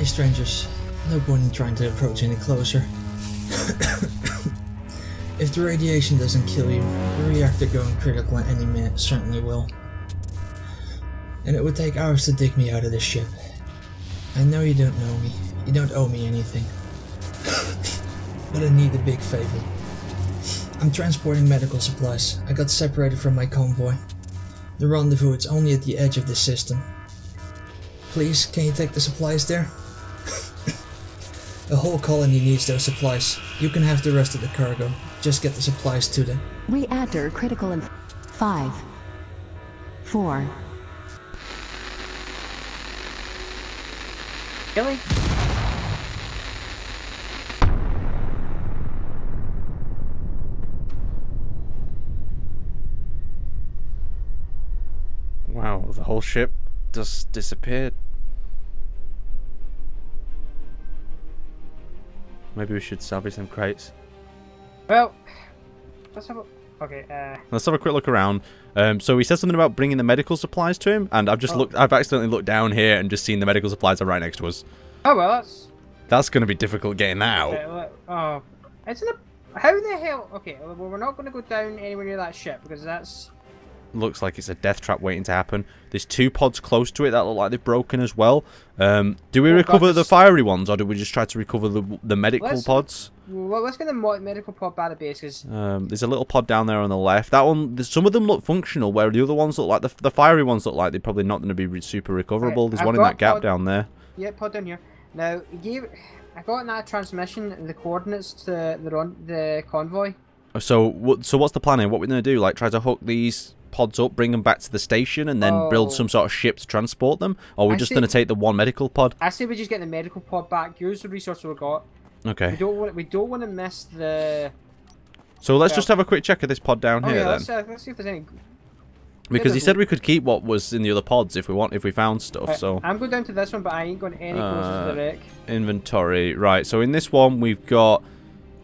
Hey strangers, no point in trying to approach any closer. If the radiation doesn't kill you, the reactor going critical at any minute certainly will. And it would take hours to dig me out of this ship. I know you don't know me, you don't owe me anything. But I need a big favor. I'm transporting medical supplies. I got separated from my convoy. The rendezvous is only at the edge of this system. Please, can you take the supplies there? The whole colony needs those supplies. You can have the rest of the cargo. Just get the supplies to them. Reactor critical in 5, 4. Really? Wow, the whole ship just disappeared. Maybe we should salvage some crates. Well, let's have a... Okay, Let's have a quick look around. So he said something about bringing the medical supplies to him, and I've just looked. I've accidentally looked down here and just seen the medical supplies are right next to us. Oh, well, That's going to be difficult getting that out. Oh, it's in a... How the hell... Okay, well, we're not going to go down anywhere near that ship, because that's... Looks like it's a death trap waiting to happen. There's 2 pods close to it that look like they've broken as well. Do we recover the fiery ones, or do we just try to recover the medical pods? Well, let's get the medical pod by the base, because... There's a little pod down there on the left. That one, some of them look functional, where the other ones look like... The fiery ones look like they're probably not going to be super recoverable. There's one in that gap down there. Yeah, pod down here. Now, I got in that transmission the coordinates to the convoy. So what's the plan here? What we're going to do? Like, try to hook these pods up, bring them back to the station, and then build some sort of ship to transport them? Or we're just going to take the one medical pod? I say we just get the medical pod back, use the resources we've got. Okay. We don't want to miss the... So let's just have a quick check of this pod down here, yeah, then. let's see if there's any... Because he said we could keep what was in the other pods if we found stuff. So I'm going down to this one, but I ain't going any closer to the wreck. Inventory, right? So in this one we've got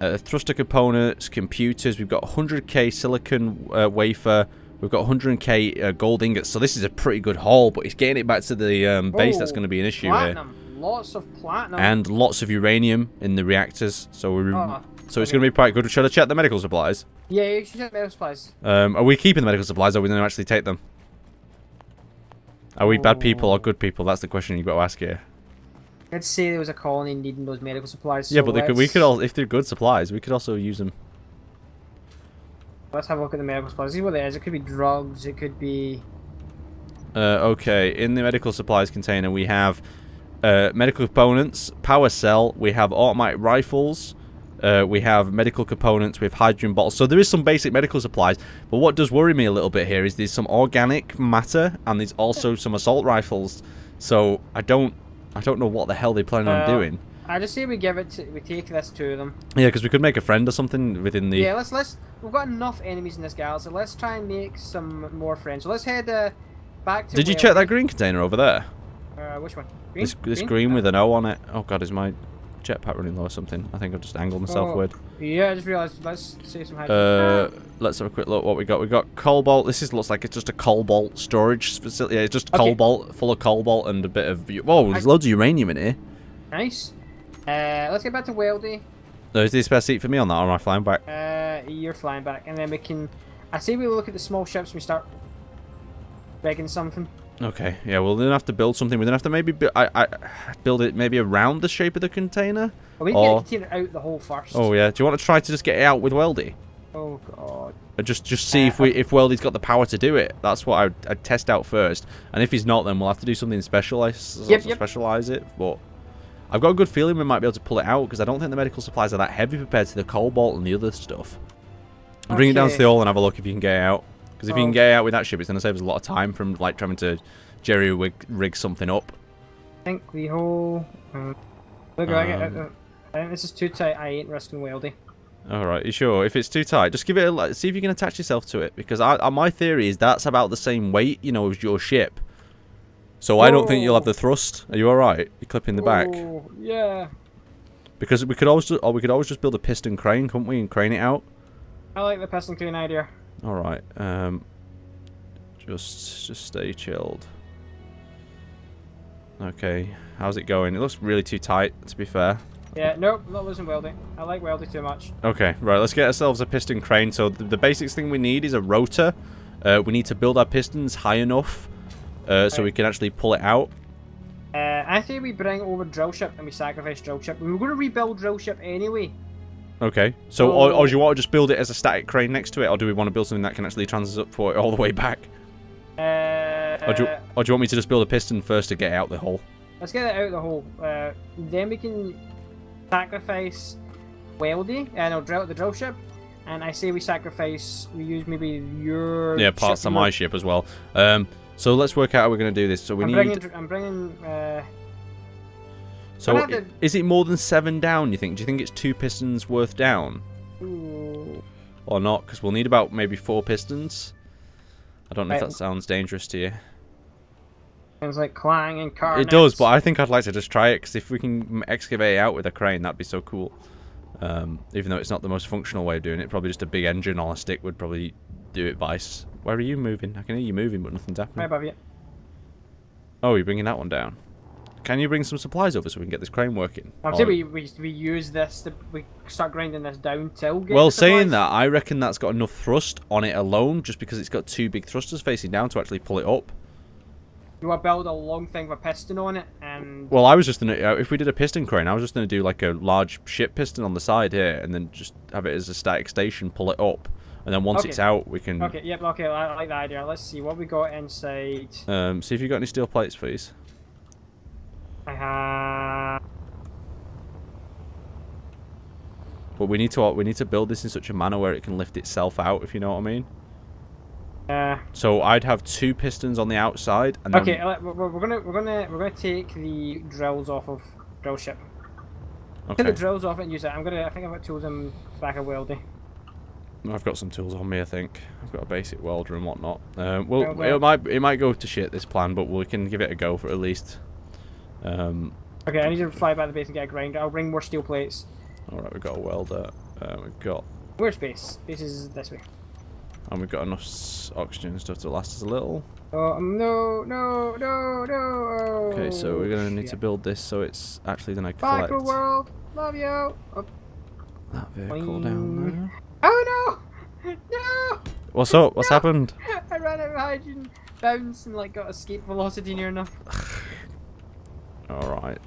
thruster components, computers. We've got 100k silicon wafer. We've got 100k gold ingots. So this is a pretty good haul, but it's getting it back to the base that's going to be an issue platinum. here. Lots of platinum. And lots of uranium in the reactors. So it's going to be quite good. Should I check the medical supplies? Yeah, you should check the medical supplies. Are we keeping the medical supplies, or are we going to actually take them? Are we bad people or good people? That's the question you've got to ask here. Let's say there was a colony needing those medical supplies. Yeah, but we could all, if they're good supplies, we could also use them. Let's have a look at the medical supplies. See what it is. It could be drugs. It could be... Okay, in the medical supplies container we have medical components, power cell, we have automatic rifles, we have medical components with hydrogen bottles. So there is some basic medical supplies, but what does worry me a little bit here is there's some organic matter and there's also some assault rifles. So I don't know what the hell they plan on doing. I just say we take this to them. Yeah, because we could make a friend or something within the... Yeah, let's we've got enough enemies in this galaxy. Let's try and make some more friends. So let's head back to... Did you check that green container over there? Which one? Green? This green with an O on it. Oh god, is my jetpack running low or something? I think I've just angled myself weird. Yeah, I just realised. Let's see some... Let's have a quick look what we got. We got cobalt. This looks like it's just a cobalt storage facility. Yeah, it's just cobalt, full of cobalt and a bit of... Whoa, there's loads of uranium in here. Nice. Let's get back to Weldy. Is there a spare seat for me on that, or am I flying back? You're flying back, and then we can... I say we look at the small ships and we start rigging something. Okay, yeah, we'll then have to build something. We're going to have to maybe build it maybe around the shape of the container. Well, we can get the container out the hole first. Oh, yeah. Do you want to try to just get it out with Weldy? Oh, God. Or just see if Weldy's got the power to do it. That's what I'd test out first. And if he's not, then we'll have to do something specialize it. But I've got a good feeling we might be able to pull it out, because I don't think the medical supplies are that heavy compared to the cobalt and the other stuff. Bring it down to the hole and have a look if you can get it out. Because if you can get it out with that ship, it's going to save us a lot of time from like trying to jerry-rig something up. I think the whole... Look, I think this is too tight. I ain't risking Weldy. Alright, you sure? If it's too tight, just give it a... See if you can attach yourself to it. Because my theory is that's about the same weight, you know, as your ship. So I don't think you'll have the thrust. Are you alright? You're clipping the back. Yeah. Because we could always just build a piston crane, couldn't we, and crane it out? I like the piston crane idea. Alright, just stay chilled. Okay, how's it going? It looks really too tight, to be fair. Yeah, nope, not losing welding. I like welding too much. Okay, right, let's get ourselves a piston crane. So the basics thing we need is a rotor. We need to build our pistons high enough so we can actually pull it out. I say we bring over drill ship and we sacrifice drill ship. We were going to rebuild drill ship anyway. Okay, so or do you want to just build it as a static crane next to it, or do we want to build something that can actually transport it all the way back? Or do you want me to just build a piston first to get out the hole? Let's get it out of the hole. Then we can sacrifice weldy and the drill ship. And I say we use maybe your parts of my ship as well. So let's work out how we're going to do this. So I'm bringing. So is it more than 7 down? You think? Do you think it's 2 pistons worth down? Ooh. Or not? Because we'll need about maybe 4 pistons. I don't know if that sounds dangerous to you. Sounds like clang and car. It does, but I think I'd like to just try it because if we can excavate it out with a crane, that'd be so cool. Even though it's not the most functional way of doing it, probably just a big engine on a stick would probably do it vice. Where are you moving? I can hear you moving, but nothing's happening. Right above you. Oh, you're bringing that one down. Can you bring some supplies over so we can get this crane working? I'm saying we use this we start grinding this down till. Well, saying that, I reckon that's got enough thrust on it alone, just because it's got 2 big thrusters facing down to actually pull it up. You want to build a long thing with a piston on it, and... Well, I was just gonna... if we did a piston crane, I was just gonna do like a large ship piston on the side here, and then just have it as a static station, pull it up, and then once it's out, we can... Okay, yep, okay, I like that idea. Let's see what we got inside. See if you got any steel plates, please. I have... But we need to build this in such a manner where it can lift itself out, if you know what I mean. So I'd have 2 pistons on the outside, and then... Okay, we're gonna take the drills off of drill ship. Okay. Take the drills off and use it. I think I've got tools in back of welding. I've got some tools on me. I think I've got a basic welder and whatnot. Well, it might go to shit, this plan, but we can give it a go for at least. Okay, I need to fly by the base and get a grinder. I'll bring more steel plates. All right, we've got a welder. We've got... Where's base? Base is this way. And we've got enough oxygen and stuff to last us a little. Oh, no. Okay, so we're going to need to build this so it's actually going to collect... Micro world, love you. Oh. That vehicle down there. Oh, no! No! What's up? What's happened? I ran out of hydrogen, bounced, and like got escape velocity near enough. Alright.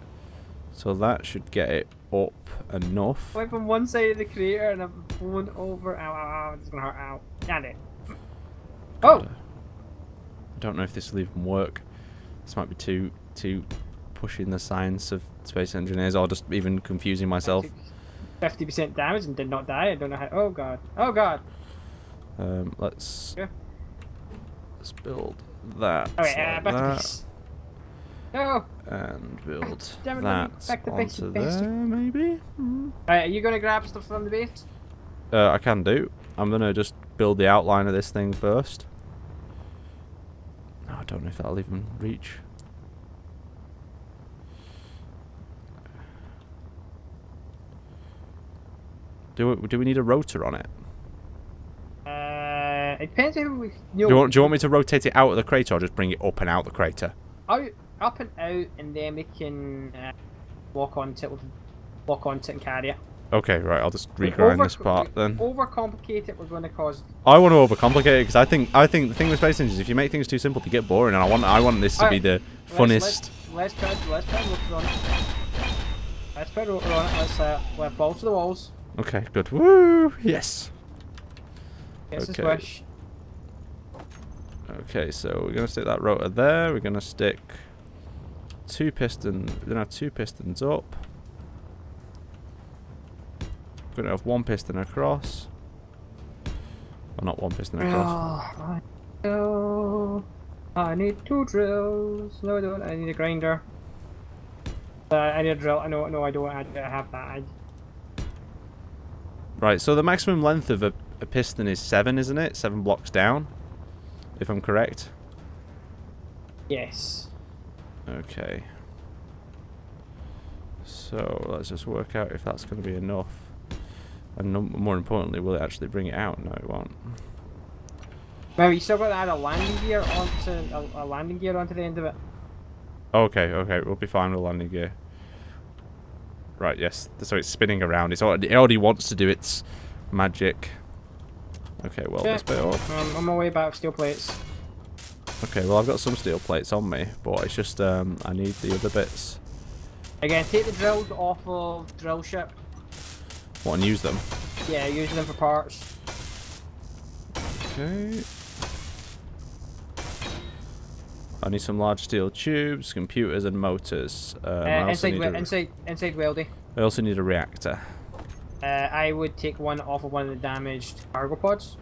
So that should get it up enough. I went from one side of the crater and I'm flown over. Ow, it's gonna hurt. Ow. Damn it. Oh! I don't know if this will even work. This might be too pushing the science of space engineers, or just even confusing myself. 50% damage and did not die. I don't know how. Oh god. Oh god. Let's build that. Okay, back to base. No. And build Damn it, that back to base, onto there, maybe. Alright, are you gonna grab stuff from the base? I can do. I'm gonna just build the outline of this thing first. Oh, I don't know if that'll even reach. Do we need a rotor on it? It depends if we... Do you want me to rotate it out of the crater, or just bring it up and out the crater? Up and out, and then we can walk onto it and carry it. Okay, right. I'll just regrind this part then. Overcomplicate it, we're going to cause... I want to overcomplicate it because I think the thing with space engines is if you make things too simple, they get boring, and I want this to be the funnest. Let's put rotor on it. Let's put rotor on it. Let's balls to the walls. Okay, good. Woo! Yes. Yes, okay. Swish. Okay, so we're gonna stick that rotor there. We're gonna stick 2 pistons. We're gonna have 2 pistons up. We're gonna have 1 piston across. Well, not 1 piston across. Oh, I need 2 drills. No, I don't. I need a grinder. I need a drill. No, I don't. I have that. Right. So the maximum length of a piston is 7, isn't it? 7 blocks down, if I'm correct. Yes. Okay. So let's just work out if that's going to be enough. And more importantly, will it actually bring it out? No, it won't. Well, you still got to add a landing gear onto the end of it. Okay, okay, we'll be fine with landing gear. Right, yes. So it's spinning around. It already wants to do its magic. Okay, well, this bit up. I'm on my way back with steel plates. Okay, well, I've got some steel plates on me, but it's just, I need the other bits. Again, take the drills off of drill ship. What, and use them? Yeah, use them for parts. Okay. I need some large steel tubes, computers, and motors. Inside welding. I also need a reactor. I would take one off of one of the damaged cargo pods.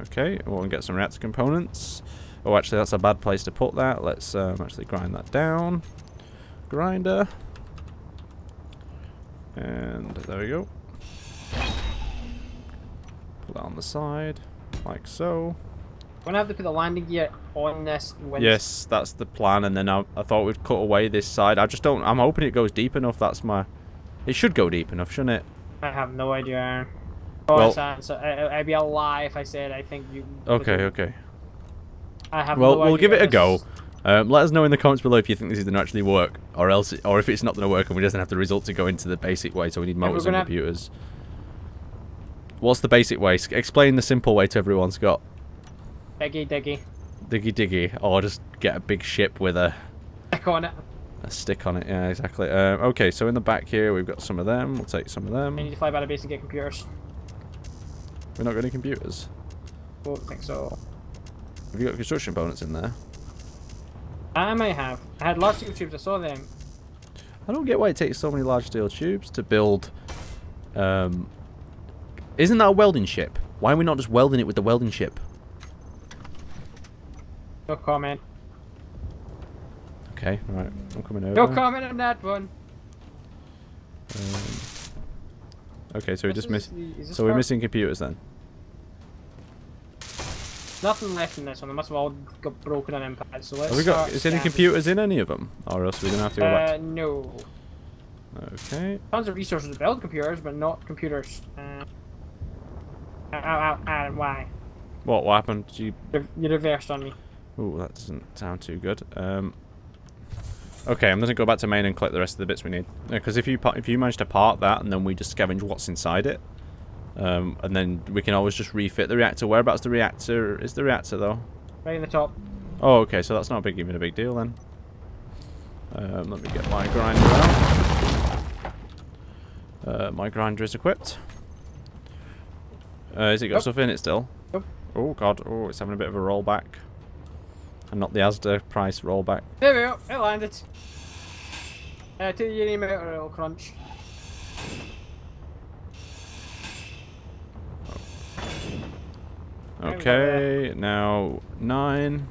Okay, we'll get some reactor components. Oh, actually, that's a bad place to put that. Let's actually grind that down. Grinder. And there we go. Put that on the side, like so. I'm gonna have to put the landing gear on this winch. Yes, that's the plan, and then I thought we'd cut away this side. I just don't... I'm hoping it goes deep enough. That's my... It should go deep enough, shouldn't it? I have no idea, Aaron. Oh, well, I'd be a lie if I said I think you... Okay, okay. I have no idea. We'll give it a go. Let us know in the comments below if you think this is going to actually work, or if it's not going to work and we just have the result to go into the basic way, so we need motors and computers. What's the basic way? Explain the simple way to everyone, Scott. Diggy, diggy. Diggy, diggy. Or just get a big ship with a... Stick on it. A stick on it, yeah, exactly. Okay, so in the back here, we've got some of them. We'll take some of them. I need to fly by the base and get computers. We're not got any computers? Don't think so. Have you got construction components in there? I might have. I had large steel tubes, I saw them. I don't get why it takes so many large steel tubes to build... Isn't that a welding ship? Why are we not just welding it with the welding ship? No comment. Okay, right. I'm coming over. No comment on that one. Okay, so we just miss. So we're missing computers then. Nothing left in this one. They must have all got broken on impact. So let's. Have we got? Is any computers in any of them, or else we're gonna have to go back? No. Okay. Tons of resources to build computers, but not computers. Why? What happened? You reversed on me. Oh, that doesn't sound too good. Okay, I'm gonna go back to main and collect the rest of the bits we need. Because if you manage to part that and then we just scavenge what's inside it, and then we can always just refit the reactor. Whereabouts the reactor is the reactor though? Right in the top. Oh, okay, so that's not even a big deal then. Let me get my grinder out. My grinder is equipped. Has it got stuff in it still? Nope. Oh god, oh, it's having a bit of a rollback. And not the Asda price rollback. There we go, it landed. To the uranium outer, it'll crunch. Okay, now 9.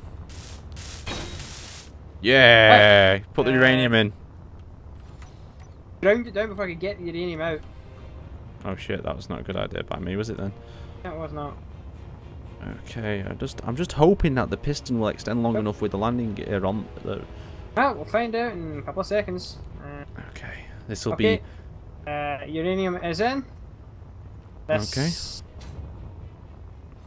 Yeah! What? Put the uranium in. Ground it down before I could get the uranium out. Oh shit, that was not a good idea by me, was it then? It was not. Okay, I'm just hoping that the piston will extend long enough with the landing gear on the... Well, we'll find out in a couple of seconds. Okay, this will be... uranium is in. This okay.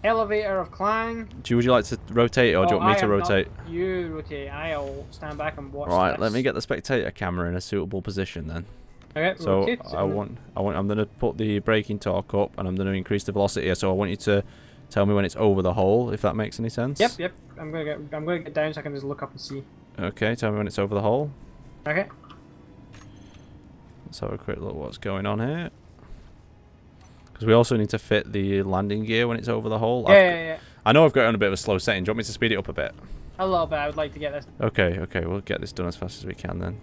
Elevator of Clang. Would you like to rotate, or do you want me to rotate? You rotate. I'll stand back and watch. Right, let me get the spectator camera in a suitable position then. Okay, so rotate. I'm going to put the braking torque up, and I'm going to increase the velocity here. So I want you to tell me when it's over the hole, if that makes any sense. Yep. I'm gonna get down so I can just look up and see. Okay, tell me when it's over the hole. Okay. Let's have a quick look at what's going on here. Because we also need to fit the landing gear when it's over the hole. Yeah. I know I've got it on a bit of a slow setting. Do you want me to speed it up a bit? A little bit. I would like to get this. Okay, we'll get this done as fast as we can then.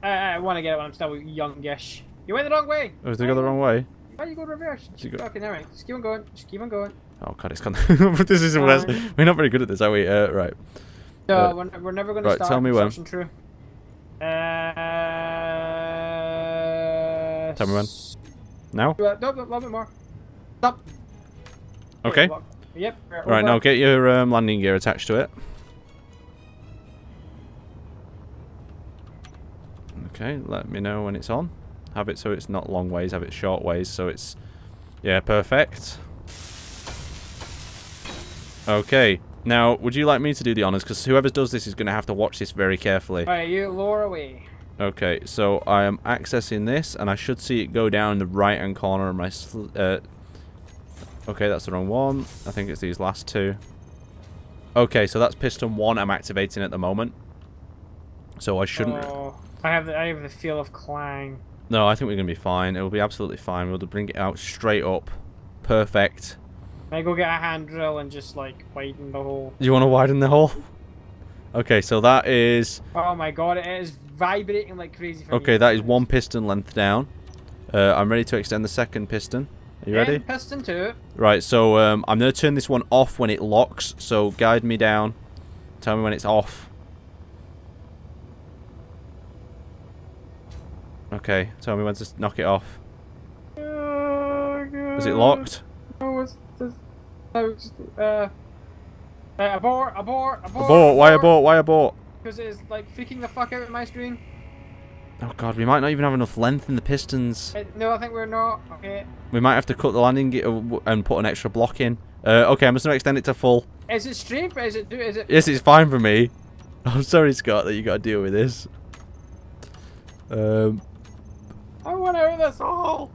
I want to get it when I'm still youngish. You went the wrong way. Oh, did I go the wrong way? Why are you going reverse? Okay, alright. Just keep on going. Just keep on going. Oh god, it's gone. This is worse. We're not very good at this, are we? Right. No, we're never going to start. Right, tell me when. True. Tell me when. Now? No, a little bit more. Stop. Okay. Yep. Right, now get your landing gear attached to it. Okay, let me know when it's on. Have it so it's not long ways, have it short ways, so it's... Yeah, perfect. Okay, Now, would you like me to do the honors? Because whoever does this is going to have to watch this very carefully. Alright, you lower away. Okay, so I am accessing this, and I should see it go down the right-hand corner of my... okay, that's the wrong one. I think it's these last two. Okay, so that's piston 1 I'm activating at the moment. So I shouldn't... Oh, I have the feel of clang. No, I think we're going to be fine. It will be absolutely fine. We'll bring it out straight up. Perfect. I go get a hand drill and just like widen the hole. You want to widen the hole? Okay, so that is... Oh my god, it is vibrating like crazy for me. Okay, that is 1 piston length down. I'm ready to extend the second piston. Are you ready? Piston 2. Right, so I'm going to turn this one off when it locks. So guide me down. Tell me when it's off. Okay, tell me when to knock it off. Is it locked? Oh, it's just... abort! Abort! Why abort? Why abort? Because it's like freaking the fuck out of my screen. Oh god, we might not even have enough length in the pistons. No, I think we're not. Okay. We might have to cut the landing gear and put an extra block in. Okay, I'm just gonna extend it to full. Is it straight? Is it? Yes, it's fine for me. I'm sorry, Scott, that you got to deal with this. I want out of this hole.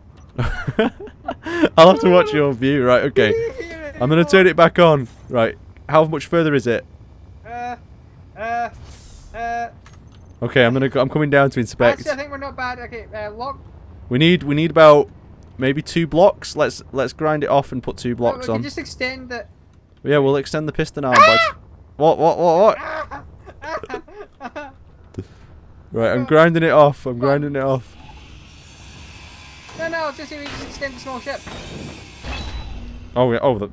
I'll have to watch your view. Right, okay. I'm gonna turn it back on. Right, how much further is it? Okay, I'm coming down to inspect. Actually, I think we're not bad. Okay, lock. We need about maybe 2 blocks. Let's grind it off and put 2 blocks we on. can just extend it. Yeah, we'll extend the piston arm. What? Right, I'm grinding it off. I'm grinding it off. No, just extend the small ship. Oh yeah.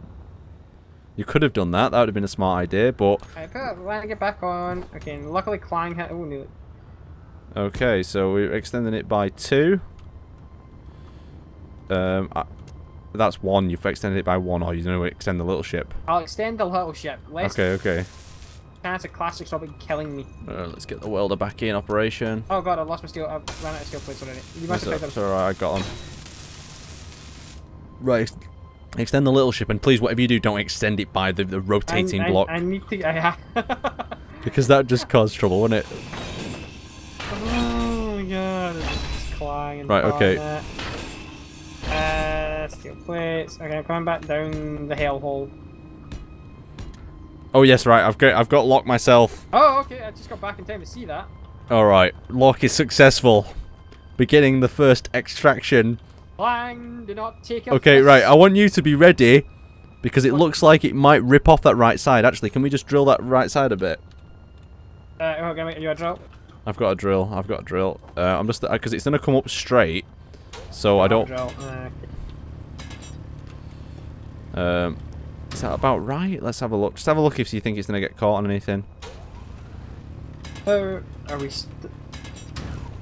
You could have done that. That would have been a smart idea, but... Alright, put it, let it get back on. Okay, luckily Clang hit... Oh, knew it. Okay, so we're extending it by 2. That's 1. You've extended it by 1, or you're going to extend the little ship. I'll extend the little ship. Okay. Chance of classic stop killing me. Let's get the welder back in operation. Oh god, I lost my steel. I ran out of steel plates already. You must have picked up. It's alright, I got them. Right, extend the little ship, and please, whatever you do, don't extend it by the rotating block. I need to... Because that just caused trouble, wouldn't it? Oh my god, it's clanging. Right, okay. Steel plates. Okay, I'm coming back down the hellhole. Oh yes, right. I've got lock myself. Oh, okay. I just got back in time to see that. All right, lock is successful. Beginning the first extraction. Clang, do not take. Okay, right. I want you to be ready because it looks like it might rip off that right side. Actually, can we just drill that right side a bit? Okay, you a drill? I've got a drill. I'm just because it's gonna come up straight, so I don't. Is that about right? Let's have a look. Just have a look if you think it's gonna get caught on anything. Are we?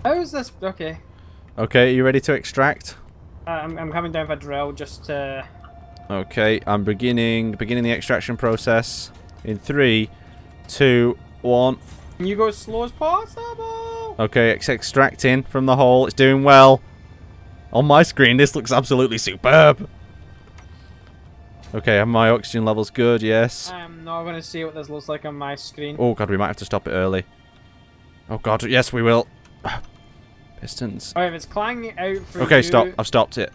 How is this? Okay. Okay, are you ready to extract? I'm coming down for drill just to. Okay, I'm beginning the extraction process in 3, 2, 1. Can you go as slow as possible? Okay, it's extracting from the hole. It's doing well. On my screen, this looks absolutely superb. Okay, my oxygen level's good, yes. I'm not going to see what this looks like on my screen. Oh god, we might have to stop it early. Oh god, yes we will. Pistons. Oh, if it's clanging out for okay, you... stop. I've stopped it.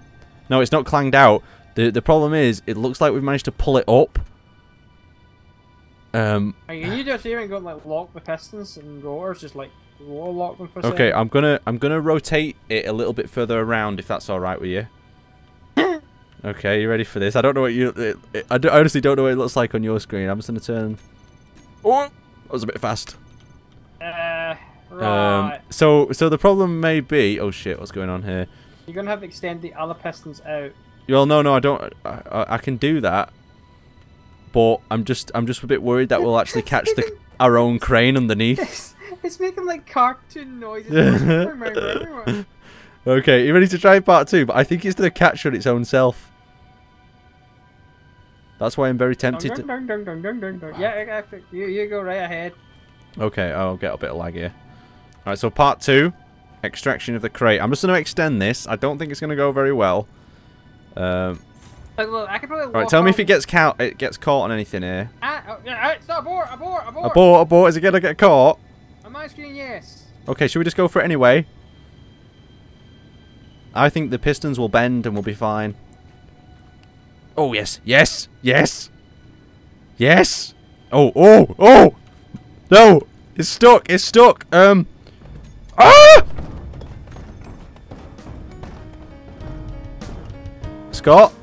No, it's not clanged out. The problem is, it looks like we've managed to pull it up. Can you just here and go like lock the pistons and rotors, just like lock them for a okay, second? I'm gonna rotate it a little bit further around if that's all right with you. Okay, you ready for this? I don't know what you. I honestly don't know what it looks like on your screen. I'm just gonna turn. Oh, that was a bit fast. Right. So the problem may be. Oh shit, what's going on here? You're gonna have to extend the other pistons out. Well, no, I don't. I can do that, but I'm just a bit worried that we'll actually catch our own crane underneath. It's making like cartoon noises. Okay, you ready to try part 2? But I think it's gonna catch on its own self. That's why I'm very tempted to. Yeah, you go right ahead. Okay, I'll get a bit of lag here. Alright, so part 2, extraction of the crate. I'm just going to extend this. I don't think it's going to go very well. Look, I could probably. Alright, tell me if it gets caught on anything here. Yeah, stop, abort, abort, abort. Abort, abort. Is it gonna get caught? On my screen, yes. Okay, should we just go for it anyway? I think the pistons will bend and we'll be fine. Oh, yes. Yes. Yes. Yes. Oh, oh, oh. No. It's stuck. It's stuck. Ah! Scott?